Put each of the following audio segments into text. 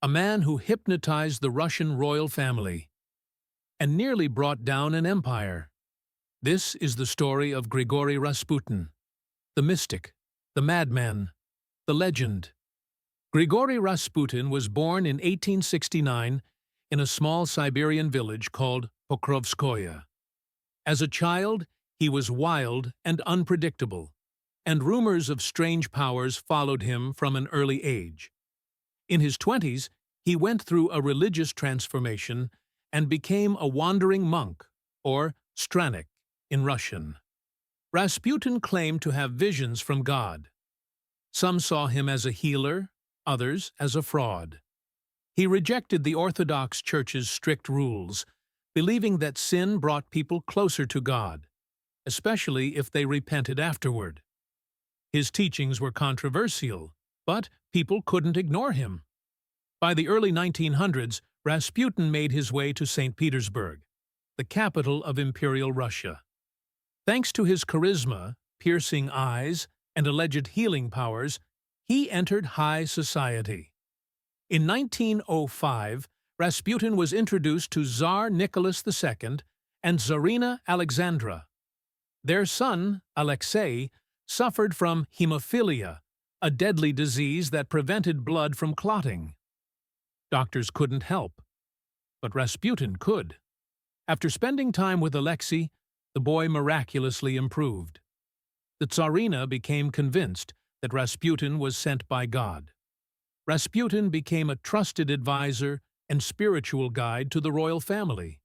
a man who hypnotized the Russian royal family and nearly brought down an empire. This is the story of Grigory Rasputin, the mystic, the madman, the legend. Grigory Rasputin was born in 1869 in a small Siberian village called Pokrovskoye. As a child, he was wild and unpredictable, and rumors of strange powers followed him from an early age. In his 20s, he went through a religious transformation and became a wandering monk, or stranik in Russian. Rasputin claimed to have visions from God. Some saw him as a healer, others as a fraud. He rejected the Orthodox Church's strict rules, believing that sin brought people closer to God, especially if they repented afterward. His teachings were controversial, but people couldn't ignore him. By the early 1900s, Rasputin made his way to St. Petersburg, the capital of Imperial Russia. Thanks to his charisma, piercing eyes, and alleged healing powers, he entered high society. In 1905, Rasputin was introduced to Tsar Nicholas II and Tsarina Alexandra. Their son, Alexei, suffered from hemophilia, a deadly disease that prevented blood from clotting. Doctors couldn't help, but Rasputin could. After spending time with Alexei, the boy miraculously improved. The Tsarina became convinced that Rasputin was sent by God. Rasputin became a trusted advisor and spiritual guide to the royal family.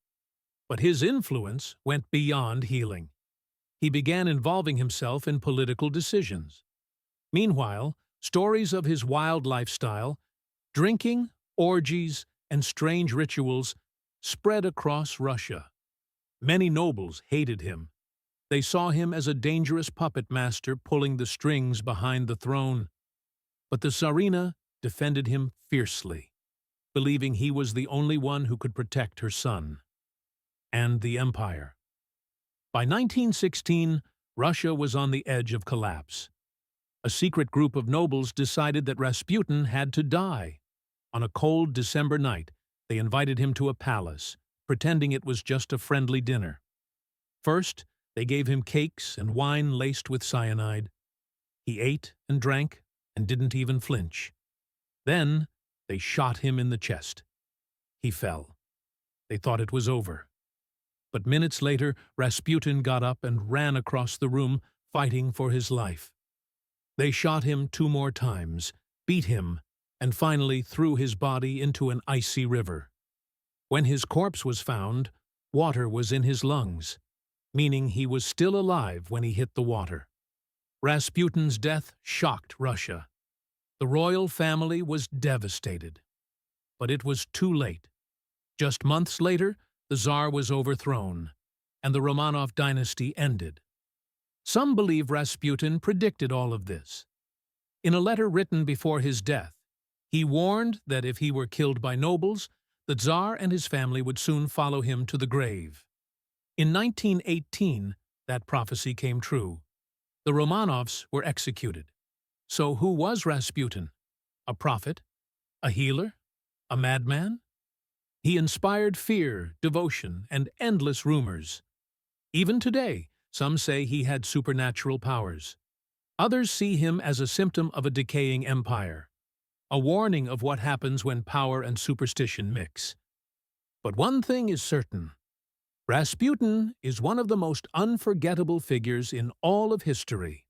But his influence went beyond healing. He began involving himself in political decisions. Meanwhile, stories of his wild lifestyle, drinking, orgies, and strange rituals spread across Russia. Many nobles hated him. They saw him as a dangerous puppet master pulling the strings behind the throne. But the Tsarina defended him fiercely, believing he was the only one who could protect her son and the empire. By 1916, Russia was on the edge of collapse. A secret group of nobles decided that Rasputin had to die. On a cold December night, they invited him to a palace, pretending it was just a friendly dinner. First, they gave him cakes and wine laced with cyanide. He ate and drank and didn't even flinch. Then, they shot him in the chest. He fell. They thought it was over. But minutes later, Rasputin got up and ran across the room, fighting for his life. They shot him 2 more times, beat him, and finally threw his body into an icy river. When his corpse was found, water was in his lungs, meaning he was still alive when he hit the water. Rasputin's death shocked Russia. The royal family was devastated. But it was too late. Just months later, the Tsar was overthrown, and the Romanov dynasty ended. Some believe Rasputin predicted all of this. In a letter written before his death, he warned that if he were killed by nobles, the Tsar and his family would soon follow him to the grave. In 1918, that prophecy came true. The Romanovs were executed. So who was Rasputin? A prophet? A healer? A madman? He inspired fear, devotion, and endless rumors. Even today, some say he had supernatural powers. Others see him as a symptom of a decaying empire, a warning of what happens when power and superstition mix. But one thing is certain. Rasputin is one of the most unforgettable figures in all of history.